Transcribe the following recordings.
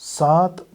7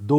2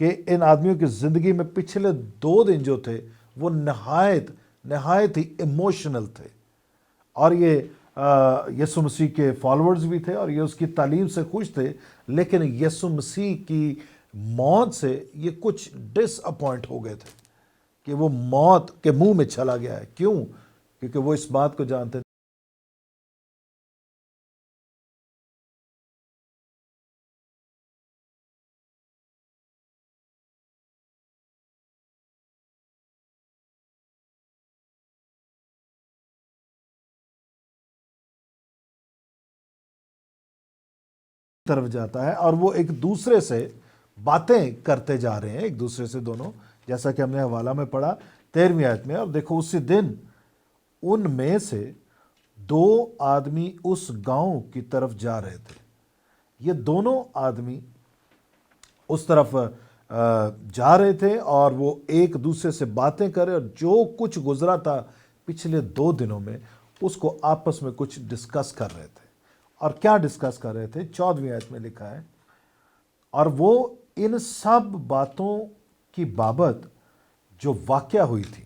کہ ان آدمیوں کی زندگی میں پچھلے 2 دن جو تھے وہ نہایت ہی ایموشنل تھے، اور یہ یسوع مسیح کے فالورز بھی تھے اور یہ اس کی تعلیم سے خوش تھے، لیکن یسوع مسیح کی موت سے یہ کچھ ڈس اپوائنٹ ہو گئے تھے کہ وہ موت کے منہ میں چلا گیا ہے۔ کیوں؟ کیونکہ وہ اس بات کو جانتے طرف جاتا ہے اور وہ ایک دوسرے سے باتیں کرتے جا رہے ہیں، ایک دوسرے سے دونوں، جیسا کہ ہم نے حوالہ میں پڑھا 13ویں آیت میں۔ اور دیکھو اسی دن ان میں سے 2 آدمی اس گاؤں کی طرف جا رہے تھے۔ یہ دونوں آدمی اس طرف جا رہے تھے اور وہ ایک دوسرے سے باتیں کرے، اور جو کچھ گزرا تھا پچھلے 2 دنوں میں اس کو آپس میں کچھ ڈسکس کر رہے تھے۔ اور کیا ڈسکس کر رہے تھے؟ 14ویں آیت میں لکھا ہے، اور وہ ان سب باتوں کی بابت جو واقعہ ہوئی تھی،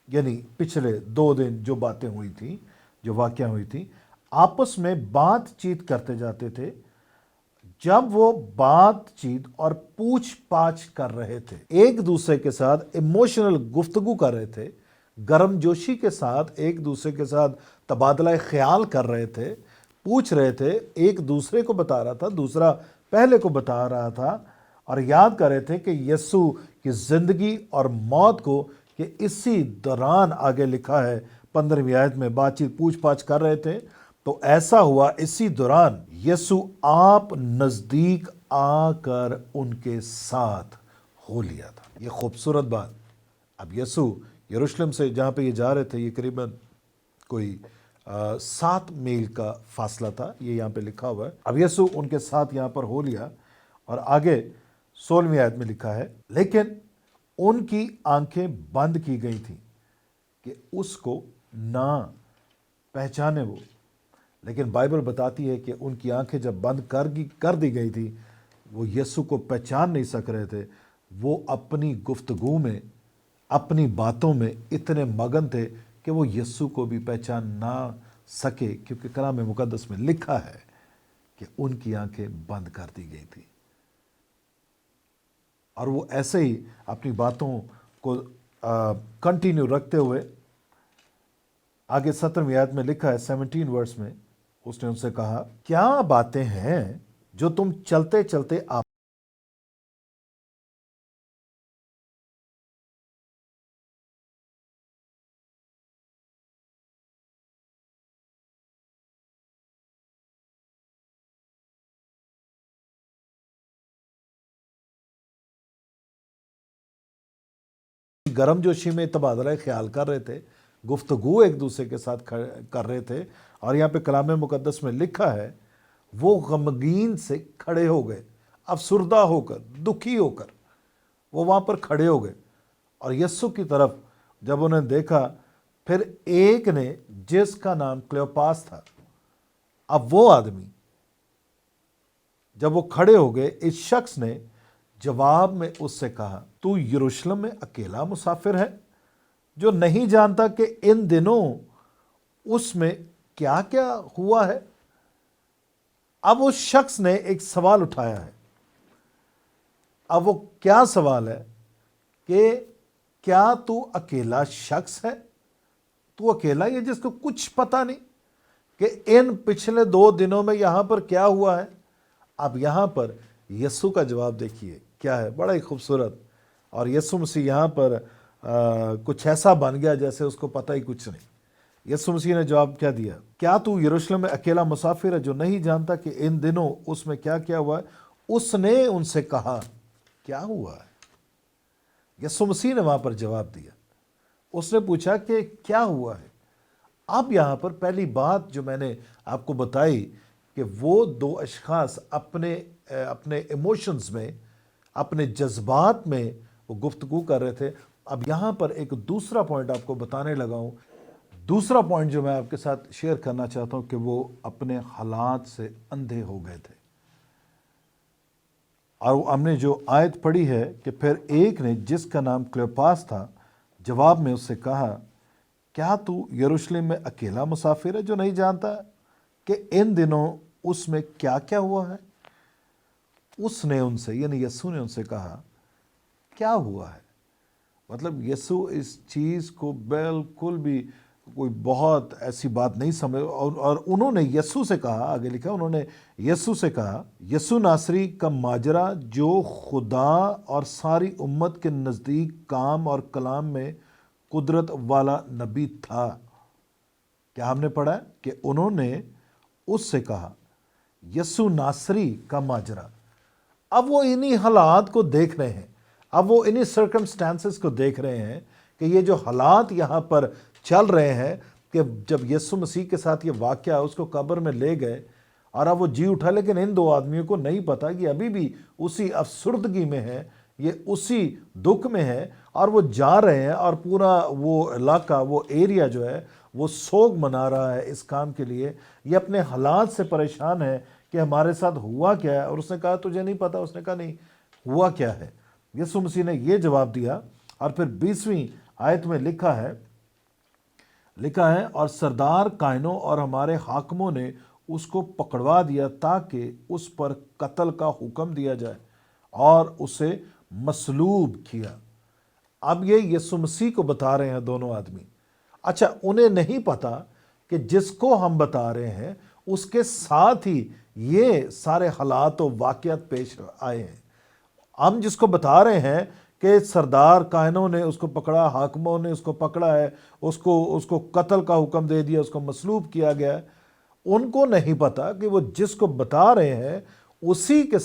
یعنی پچھلے 2 دن جو باتیں ہوئی تھیں، جو واقعہ ہوئی تھی، آپس میں بات چیت کرتے جاتے تھے۔ جب وہ بات چیت اور پوچھ پاچھ کر رہے تھے، ایک دوسرے کے ساتھ ایموشنل گفتگو کر رہے تھے، گرم جوشی کے ساتھ ایک دوسرے کے ساتھ تبادلہ خیال کر رہے تھے، پوچھ رہے تھے، ایک دوسرے کو بتا رہا تھا، دوسرا پہلے کو بتا رہا تھا، اور یاد کر رہے تھے کہ یسوع کی زندگی اور موت کو کہ اسی دوران آگے لکھا ہے 15ویں آیت میں بات چیت پوچھ پاچھ کر رہے تھے، تو ایسا ہوا اسی دوران یسوع آپ نزدیک آ کر ان کے ساتھ ہو لیا تھا۔ یہ خوبصورت بات۔ اب یسوع یروشلم سے جہاں پہ یہ جا رہے تھے، یہ قریباً کوئی 7 میل کا فاصلہ تھا، یہ یہاں پہ لکھا ہوا ہے۔ اب یسوع ان کے ساتھ یہاں پر ہو لیا، اور آگے 16ویں آیت میں لکھا ہے، لیکن ان کی آنکھیں بند کی گئی تھیں کہ اس کو نہ پہچانے وہ۔ لیکن بائبل بتاتی ہے کہ ان کی آنکھیں جب بند کر دی گئی تھی، وہ یسوع کو پہچان نہیں سک رہے تھے۔ وہ اپنی گفتگو میں، اپنی باتوں میں اتنے مگن تھے کہ وہ یسوع کو بھی پہچان نہ سکے، کیونکہ کلام مقدس میں لکھا ہے کہ ان کی آنکھیں بند کر دی گئی تھی۔ اور وہ ایسے ہی اپنی باتوں کو کنٹینیو رکھتے ہوئے، آگے 17ویں آیت میں لکھا ہے 17 ورس میں، اس نے ان سے کہا، کیا باتیں ہیں جو تم چلتے چلتے آپ گرم جوشی میں تبادلہ خیال کر رہے تھے، گفتگو ایک دوسرے کے ساتھ کر رہے تھے، اور یہاں پہ کلام مقدس میں لکھا ہے وہ غمگین سے کھڑے ہو گئے، افسردہ ہو کر، دکھی ہو کر وہ وہاں پر کھڑے ہو گئے، اور یسوع کی طرف جب انہیں دیکھا، پھر ایک نے جس کا نام کلیوپاس تھا، اب وہ آدمی جب وہ کھڑے ہو گئے، اس شخص نے جواب میں اس سے کہا، تو یروشلم میں اکیلا مسافر ہے جو نہیں جانتا کہ ان دنوں اس میں کیا کیا ہوا ہے؟ اب اس شخص نے ایک سوال اٹھایا ہے۔ اب وہ کیا سوال ہے کہ کیا تو اکیلا شخص ہے؟ تو اکیلا ہی ہے جس کو کچھ پتہ نہیں کہ ان پچھلے 2 دنوں میں یہاں پر کیا ہوا ہے؟ اب یہاں پر یسوع کا جواب دیکھیے کیا ہے، بڑا ہی خوبصورت۔ اور یسوع مسیح یہاں پر کچھ ایسا بن گیا جیسے اس کو پتہ ہی کچھ نہیں۔ یسوع مسیح نے جواب کیا دیا، کیا تو یروشلم میں اکیلا مسافر ہے جو نہیں جانتا کہ ان دنوں اس میں کیا کیا ہوا ہے؟ اس نے ان سے کہا، کیا ہوا ہے؟ یسوع مسیح نے وہاں پر جواب دیا، اس نے پوچھا کہ کیا ہوا ہے؟ اب یہاں پر پہلی بات جو میں نے آپ کو بتائی کہ وہ 2 اشخاص اپنے ایموشنز میں، اپنے جذبات میں وہ گفتگو کر رہے تھے۔ اب یہاں پر ایک دوسرا پوائنٹ آپ کو بتانے لگا ہوں۔ دوسرا پوائنٹ جو میں آپ کے ساتھ شیئر کرنا چاہتا ہوں کہ وہ اپنے حالات سے اندھے ہو گئے تھے، اور ہم نے جو آیت پڑھی ہے کہ پھر ایک نے جس کا نام کلیوپاس تھا جواب میں اس سے کہا، کیا تو یروشلم میں اکیلا مسافر ہے جو نہیں جانتا کہ ان دنوں اس میں کیا کیا ہوا ہے؟ اس نے ان سے یعنی یسوع نے ان سے کہا، کیا ہوا ہے؟ مطلب یسوع اس چیز کو بالکل بھی کوئی بہت ایسی بات نہیں سمجھ، اور انہوں نے یسوع سے کہا، آگے لکھا انہوں نے یسوع سے کہا، یسوع ناصری کا ماجرا جو خدا اور ساری امت کے نزدیک کام اور کلام میں قدرت والا نبی تھا۔ کیا ہم نے پڑھا ہے کہ انہوں نے اس سے کہا یسوع ناصری کا ماجرا۔ اب وہ انہی حالات کو دیکھ رہے ہیں، اب وہ انہی سرکمسٹانسز کو دیکھ رہے ہیں کہ یہ جو حالات یہاں پر چل رہے ہیں کہ جب یسوع مسیح کے ساتھ یہ واقعہ اس کو قبر میں لے گئے اور اب وہ جی اٹھا، لیکن ان دو آدمیوں کو نہیں پتا کہ ابھی بھی اسی افسردگی میں ہے، یہ اسی دکھ میں ہے، اور وہ جا رہے ہیں اور پورا وہ علاقہ، وہ ایریا جو ہے وہ سوگ منا رہا ہے اس کام کے لیے۔ یہ اپنے حالات سے پریشان ہے کہ ہمارے ساتھ ہوا کیا ہے، اور اس نے کہا تجھے نہیں پتا؟ اس نے کہا نہیں، ہوا کیا ہے؟ یسوع مسیح نے یہ جواب دیا، اور پھر 20ویں آیت میں لکھا ہے اور سردار کائنوں اور ہمارے حاکموں نے اس کو پکڑوا دیا تاکہ اس پر قتل کا حکم دیا جائے اور اسے مصلوب کیا۔ اب یہ یسوع مسیح کو بتا رہے ہیں دونوں آدمی۔ اچھا، انہیں نہیں پتا کہ جس کو ہم بتا رہے ہیں اس کے ساتھ ہی یہ سارے حالات و واقعات پیش آئے ہیں۔ ہم جس کو بتا رہے ہیں کہ سردار کائنوں نے اس کو پکڑا، حاکموں نے اس کو پکڑا ہے، اس کو قتل کا حکم دے دیا، اس کو مصلوب کیا گیا ہے، ان کو نہیں پتا کہ وہ جس کو بتا رہے ہیں اسی کے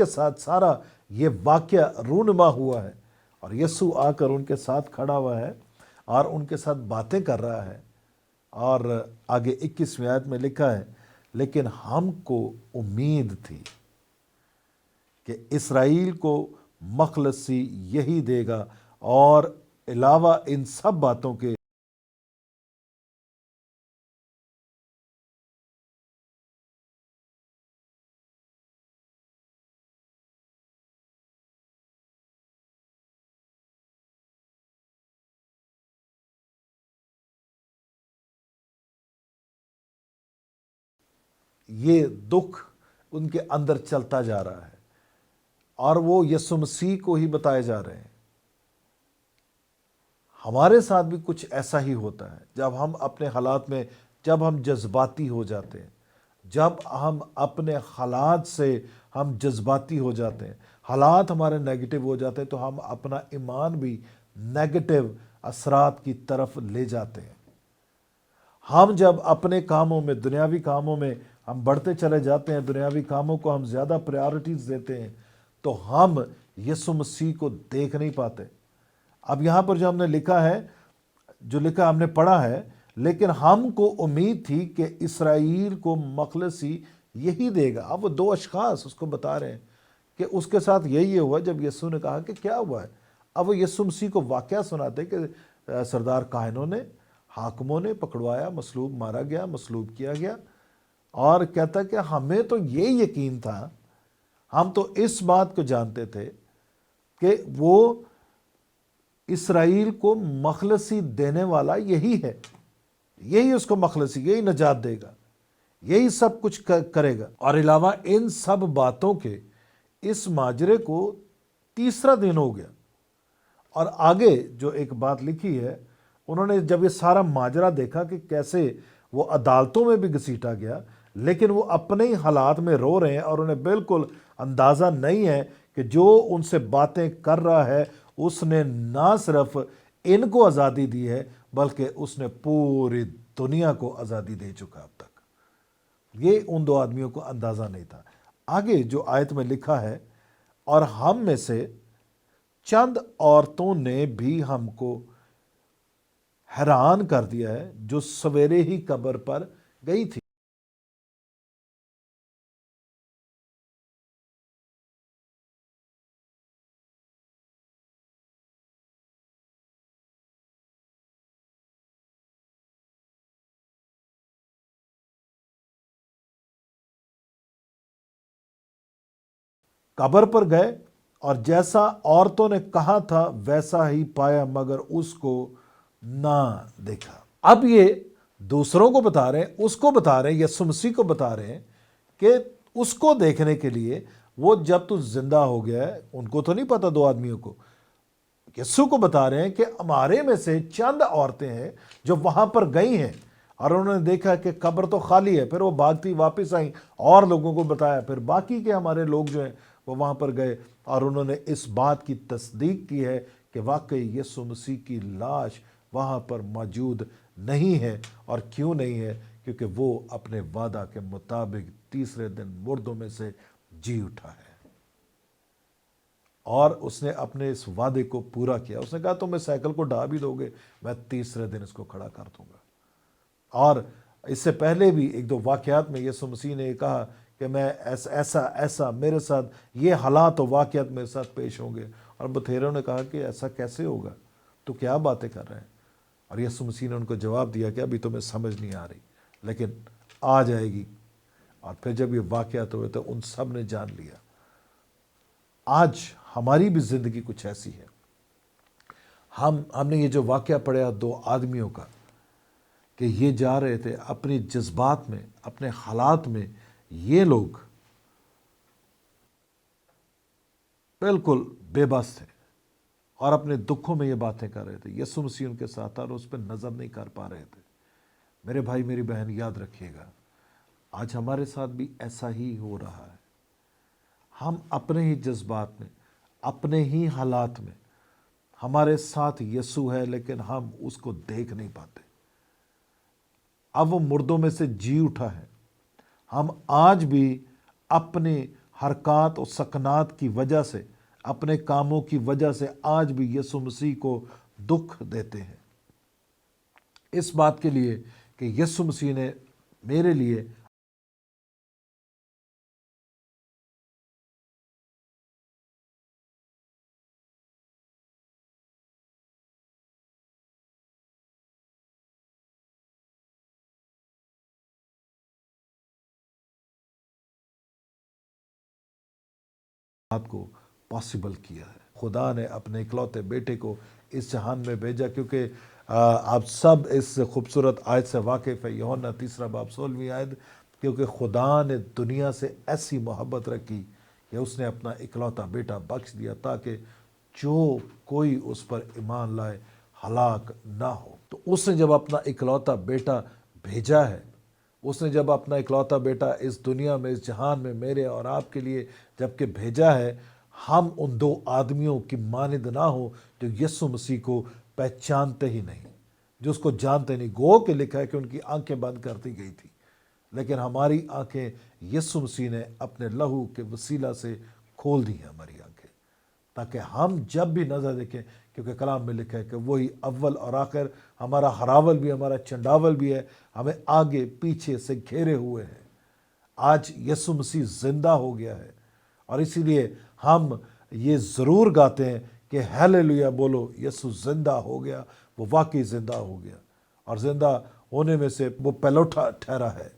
ساتھ سارا یہ واقعہ رونما ہوا ہے، اور یسوع آ کر ان کے ساتھ کھڑا ہوا ہے اور ان کے ساتھ باتیں کر رہا ہے۔ اور آگے 21ویں آیت میں لکھا ہے، لیکن ہم کو امید تھی کہ اسرائیل کو مخلصی یہی دے گا، اور علاوہ ان سب باتوں کے یہ دکھ ان کے اندر چلتا جا رہا ہے، اور وہ یسوع مسیح کو ہی بتائے جا رہے ہیں۔ ہمارے ساتھ بھی کچھ ایسا ہی ہوتا ہے جب ہم اپنے حالات میں، جب ہم جذباتی ہو جاتے ہیں، جب ہم اپنے حالات سے ہم جذباتی ہو جاتے ہیں، حالات ہمارے نیگیٹو ہو جاتے ہیں، تو ہم اپنا ایمان بھی نیگیٹو اثرات کی طرف لے جاتے ہیں۔ ہم جب اپنے کاموں میں، دنیاوی کاموں میں ہم بڑھتے چلے جاتے ہیں، دنیاوی کاموں کو ہم زیادہ پریارٹیز دیتے ہیں، تو ہم یسوع مسیح کو دیکھ نہیں پاتے۔ اب یہاں پر جو ہم نے لکھا ہے، جو لکھا ہم نے پڑھا ہے، لیکن ہم کو امید تھی کہ اسرائیل کو مخلصی یہی دے گا۔ اب وہ دو اشخاص اس کو بتا رہے ہیں کہ اس کے ساتھ یہی ہوا جب یسوع نے کہا کہ کیا ہوا ہے۔ اب وہ یسوع مسیح کو واقعہ سناتے کہ سردار کاہنوں نے، حاکموں نے پکڑوایا، مصلوب مارا گیا، مصلوب کیا گیا، اور کہتا کہ ہمیں تو یہ یقین تھا، ہم تو اس بات کو جانتے تھے کہ وہ اسرائیل کو مخلصی دینے والا یہی ہے، یہی اس کو مخلصی، یہی نجات دے گا، یہی سب کچھ کرے گا۔ اور علاوہ ان سب باتوں کے اس ماجرے کو تیسرا دن ہو گیا۔ اور آگے جو ایک بات لکھی ہے، انہوں نے جب یہ سارا ماجرا دیکھا کہ کیسے وہ عدالتوں میں بھی گھسیٹا گیا، لیکن وہ اپنے ہی حالات میں رو رہے ہیں، اور انہیں بالکل اندازہ نہیں ہے کہ جو ان سے باتیں کر رہا ہے اس نے نہ صرف ان کو آزادی دی ہے بلکہ اس نے پوری دنیا کو آزادی دے چکا اب تک۔ یہ ان دو آدمیوں کو اندازہ نہیں تھا۔ آگے جو آیت میں لکھا ہے، اور ہم میں سے چند عورتوں نے بھی ہم کو حیران کر دیا ہے جو سویرے ہی قبر پر گئی تھی۔ قبر پر گئے اور جیسا عورتوں نے کہا تھا ویسا ہی پایا مگر اس کو نہ دیکھا۔ اب یہ دوسروں کو بتا رہے ہیں، اس کو بتا رہے ہیں، یسوع مسیح کو بتا رہے ہیں کہ اس کو دیکھنے کے لیے وہ جب تو زندہ ہو گیا ہے، ان کو تو نہیں پتا دو آدمیوں کو، یسوع کو بتا رہے ہیں کہ ہمارے میں سے چند عورتیں ہیں جو وہاں پر گئی ہیں اور انہوں نے دیکھا کہ قبر تو خالی ہے، پھر وہ بھاگتی واپس آئیں اور لوگوں کو بتایا، پھر باقی کے ہمارے لوگ جو ہیں وہ وہاں پر گئے اور انہوں نے اس بات کی تصدیق کی ہے کہ واقعی یسوع مسیح کی لاش وہاں پر موجود نہیں ہے۔ اور کیوں نہیں ہے؟ کیونکہ وہ اپنے وعدہ کے مطابق تیسرے دن مردوں میں سے جی اٹھا ہے، اور اس نے اپنے اس وعدے کو پورا کیا۔ اس نے کہا تم اس ہیکل کو ڈھا بھی دو گے، میں تیسرے دن اس کو کھڑا کر دوں گا۔ اور اس سے پہلے بھی ایک دو واقعات میں یسوع مسیح نے یہ کہا کہ میں ایسا میرے ساتھ یہ حالات و واقعات میرے ساتھ پیش ہوں گے، اور بتھیروں نے کہا کہ ایسا کیسے ہوگا، تو کیا باتیں کر رہے ہیں؟ اور یسوع مسیح نے ان کو جواب دیا کہ ابھی تمہیں سمجھ نہیں آ رہی، لیکن آ جائے گی۔ اور پھر جب یہ واقعات ہوئے تو ان سب نے جان لیا۔ آج ہماری بھی زندگی کچھ ایسی ہے۔ ہم نے یہ جو واقعہ پڑھا دو آدمیوں کا، کہ یہ جا رہے تھے اپنی جذبات میں، اپنے حالات میں، یہ لوگ بالکل بے بس تھے اور اپنے دکھوں میں یہ باتیں کر رہے تھے۔ یسوع مسیح ان کے ساتھ تھا اور اس پہ نظر نہیں کر پا رہے تھے۔ میرے بھائی میری بہن یاد رکھیے گا، آج ہمارے ساتھ بھی ایسا ہی ہو رہا ہے۔ ہم اپنے ہی جذبات میں، اپنے ہی حالات میں، ہمارے ساتھ یسوع ہے لیکن ہم اس کو دیکھ نہیں پاتے۔ اب وہ مردوں میں سے جی اٹھا ہے۔ ہم آج بھی اپنے حرکات و سکنات کی وجہ سے، اپنے کاموں کی وجہ سے آج بھی یسوع مسیح کو دکھ دیتے ہیں، اس بات کے لیے کہ یسوع مسیح نے میرے لیے بات کو پاسبل کیا ہے۔ خدا نے اپنے اکلوتے بیٹے کو اس جہان میں بھیجا، کیونکہ آپ سب اس خوبصورت آیت سے واقف ہے، یوحنا 3 باب 16 آیت، کیونکہ خدا نے دنیا سے ایسی محبت رکھی کہ اس نے اپنا اکلوتا بیٹا بخش دیا تاکہ جو کوئی اس پر ایمان لائے ہلاک نہ ہو۔ تو اس نے جب اپنا اکلوتا بیٹا بھیجا ہے، اس نے جب اپنا اکلوتا بیٹا اس دنیا میں، اس جہان میں میرے اور آپ کے لیے جب کہ بھیجا ہے، ہم ان دو آدمیوں کی مانند نہ ہو جو یسوع مسیح کو پہچانتے ہی نہیں، جو اس کو جانتے نہیں۔ گو کہ لکھا ہے کہ ان کی آنکھیں بند کر دی گئی تھی، لیکن ہماری آنکھیں یسوع مسیح نے اپنے لہو کے وسیلہ سے کھول دی ہیں، ہماری آنکھیں، تاکہ ہم جب بھی نظر دیکھیں، کیونکہ کلام میں لکھا ہے کہ وہی اول اور آخر، ہمارا ہراول بھی، ہمارا چنڈاول بھی ہے، ہمیں آگے پیچھے سے گھیرے ہوئے ہیں۔ آج یسوع مسیح زندہ ہو گیا ہے، اور اسی لیے ہم یہ ضرور گاتے ہیں کہ ہیلیلویا بولو، یسوع زندہ ہو گیا، وہ واقعی زندہ ہو گیا، اور زندہ ہونے میں سے وہ پہلوٹا ٹھہرا ہے۔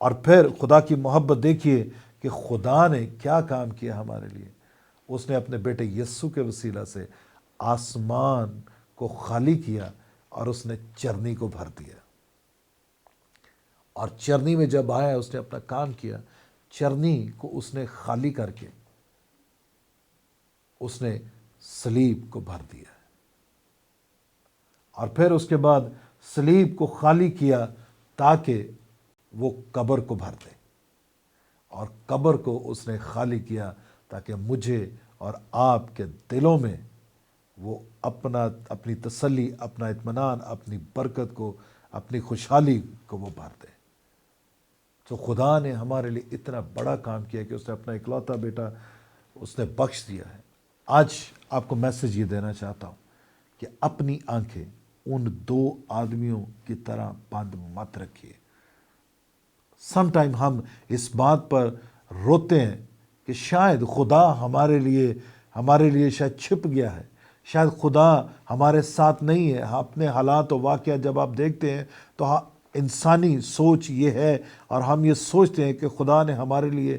اور پھر خدا کی محبت دیکھیے کہ خدا نے کیا کام کیا ہمارے لیے۔ اس نے اپنے بیٹے یسوع کے وسیلہ سے آسمان کو خالی کیا اور اس نے چرنی کو بھر دیا، اور چرنی میں جب آیا اس نے اپنا کام کیا، چرنی کو اس نے خالی کر کے اس نے صلیب کو بھر دیا، اور پھر اس کے بعد صلیب کو خالی کیا تاکہ وہ قبر کو بھر دے، اور قبر کو اس نے خالی کیا تاکہ مجھے اور آپ کے دلوں میں وہ اپنی تسلی، اپنا اطمینان، اپنی برکت کو، اپنی خوشحالی کو وہ بھر دے۔ تو خدا نے ہمارے لیے اتنا بڑا کام کیا کہ اس نے اپنا اکلوتا بیٹا اس نے بخش دیا ہے۔ آج آپ کو میسج یہ دینا چاہتا ہوں کہ اپنی آنکھیں ان دو آدمیوں کی طرح بند مت رکھیے۔ سم ٹائم ہم اس بات پر روتے ہیں کہ شاید خدا ہمارے لیے شاید چھپ گیا ہے، شاید خدا ہمارے ساتھ نہیں ہے۔ اپنے حالات و واقعات جب آپ دیکھتے ہیں تو انسانی سوچ یہ ہے، اور ہم یہ سوچتے ہیں کہ خدا نے ہمارے لیے